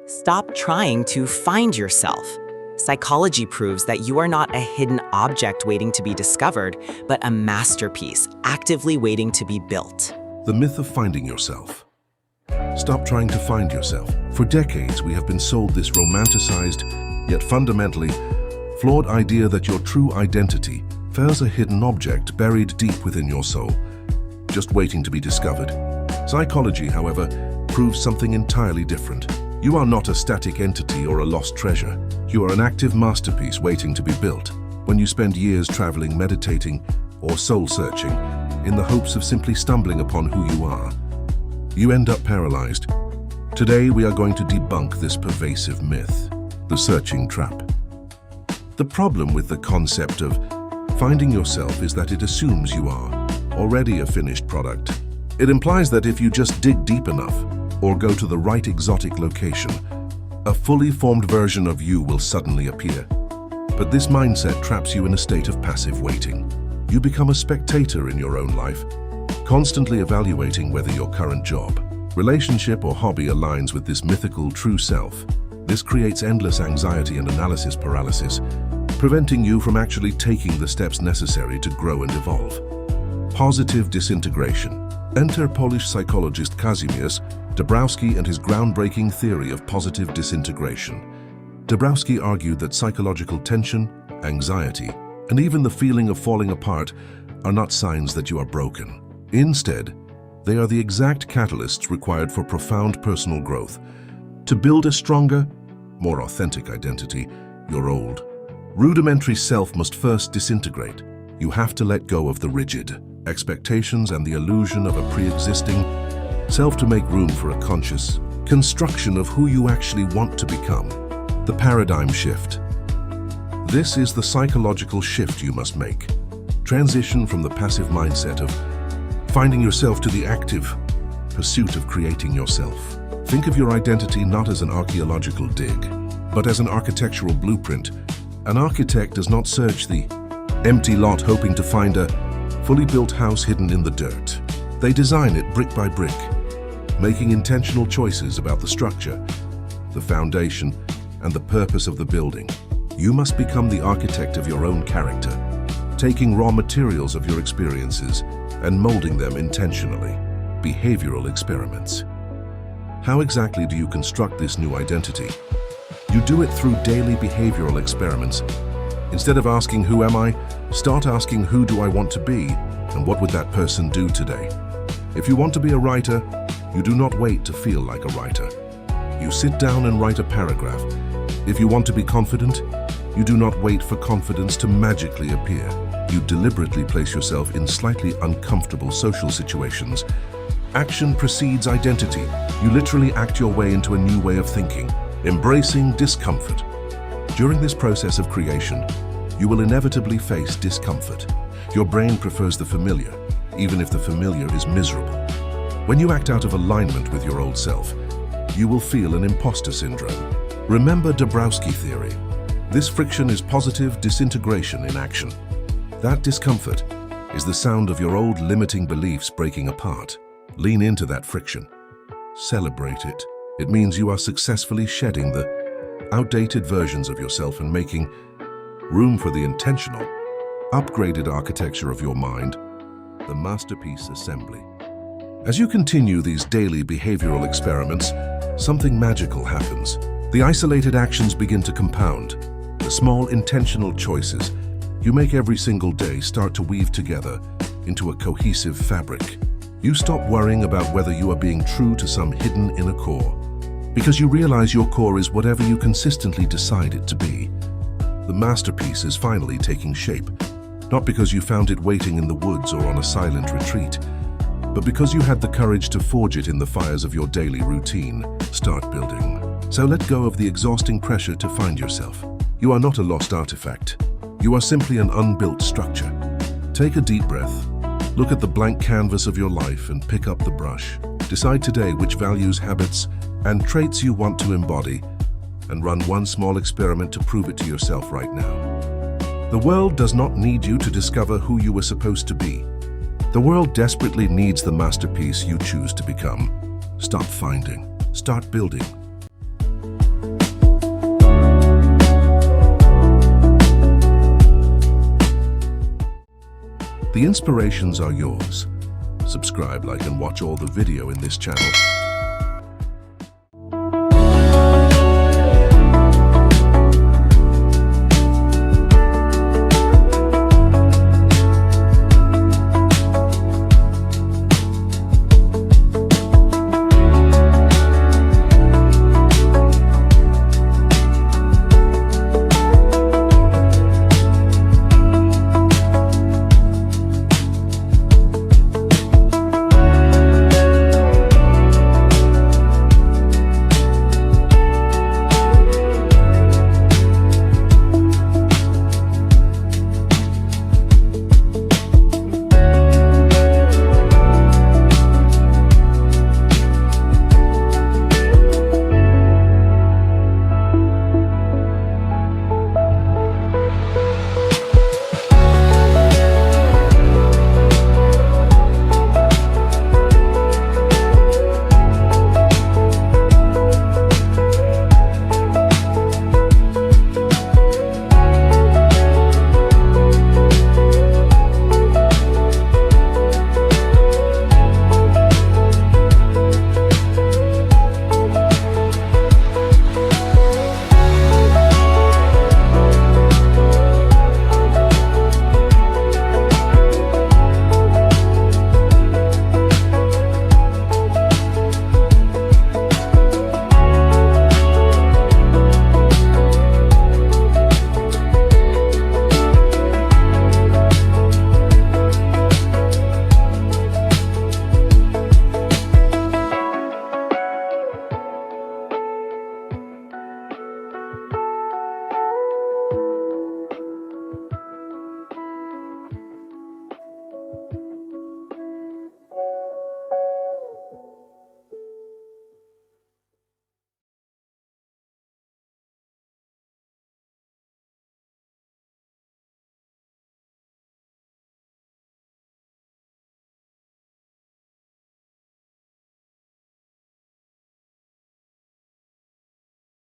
Stop trying to find yourself. Psychology proves that you are not a hidden object waiting to be discovered, but a masterpiece actively waiting to be built. The myth of finding yourself. Stop trying to find yourself. For decades, we have been sold this romanticized, yet fundamentally flawed idea that your true identity fares a hidden object buried deep within your soul, just waiting to be discovered. Psychology, however, proves something entirely different. You are not a static entity or a lost treasure. You are an active masterpiece waiting to be built. When you spend years traveling, meditating, or soul-searching in the hopes of simply stumbling upon who you are, you end up paralyzed. Today, we are going to debunk this pervasive myth, the searching trap. The problem with the concept of finding yourself is that it assumes you are already a finished product. It implies that if you just dig deep enough or go to the right exotic location, a fully formed version of you will suddenly appear. But this mindset traps you in a state of passive waiting. You become a spectator in your own life, constantly evaluating whether your current job, relationship, or hobby aligns with this mythical true self. This creates endless anxiety and analysis paralysis, preventing you from actually taking the steps necessary to grow and evolve. Positive disintegration. Enter Polish psychologist Kazimierz Dabrowski and his groundbreaking theory of positive disintegration. Dabrowski argued that psychological tension, anxiety, and even the feeling of falling apart are not signs that you are broken. Instead, they are the exact catalysts required for profound personal growth. To build a stronger, more authentic identity, your old, rudimentary self must first disintegrate. You have to let go of the rigid expectations and the illusion of a pre-existing self to make room for a conscious construction of who you actually want to become. The paradigm shift. This is the psychological shift you must make. Transition from the passive mindset of finding yourself to the active pursuit of creating yourself. Think of your identity not as an archaeological dig, but as an architectural blueprint. An architect does not search the empty lot hoping to find a fully built house hidden in the dirt. They design it brick by brick, making intentional choices about the structure, the foundation, and the purpose of the building. You must become the architect of your own character, taking raw materials of your experiences and molding them intentionally. Behavioral experiments. How exactly do you construct this new identity? You do it through daily behavioral experiments. Instead of asking, "Who am I?" start asking, "Who do I want to be? And what would that person do today?" If you want to be a writer, you do not wait to feel like a writer. You sit down and write a paragraph. If you want to be confident, you do not wait for confidence to magically appear. You deliberately place yourself in slightly uncomfortable social situations. Action precedes identity. You literally act your way into a new way of thinking, embracing discomfort. During this process of creation, you will inevitably face discomfort. Your brain prefers the familiar, even if the familiar is miserable. When you act out of alignment with your old self, you will feel an imposter syndrome. Remember Dabrowski theory. This friction is positive disintegration in action. That discomfort is the sound of your old limiting beliefs breaking apart. Lean into that friction. Celebrate it. It means you are successfully shedding the outdated versions of yourself and making room for the intentional, upgraded architecture of your mind, the masterpiece assembly. As you continue these daily behavioral experiments, something magical happens. The isolated actions begin to compound. The small intentional choices you make every single day start to weave together into a cohesive fabric. You stop worrying about whether you are being true to some hidden inner core, because you realize your core is whatever you consistently decide it to be. The masterpiece is finally taking shape, not because you found it waiting in the woods or on a silent retreat, but because you had the courage to forge it in the fires of your daily routine. Start building. So let go of the exhausting pressure to find yourself. You are not a lost artifact. You are simply an unbuilt structure. Take a deep breath. Look at the blank canvas of your life and pick up the brush. Decide today which values, habits, and traits you want to embody, and run one small experiment to prove it to yourself right now. The world does not need you to discover who you were supposed to be. The world desperately needs the masterpiece you choose to become. Stop finding. Start building. The inspirations are yours. Subscribe, like, and watch all the video in this channel.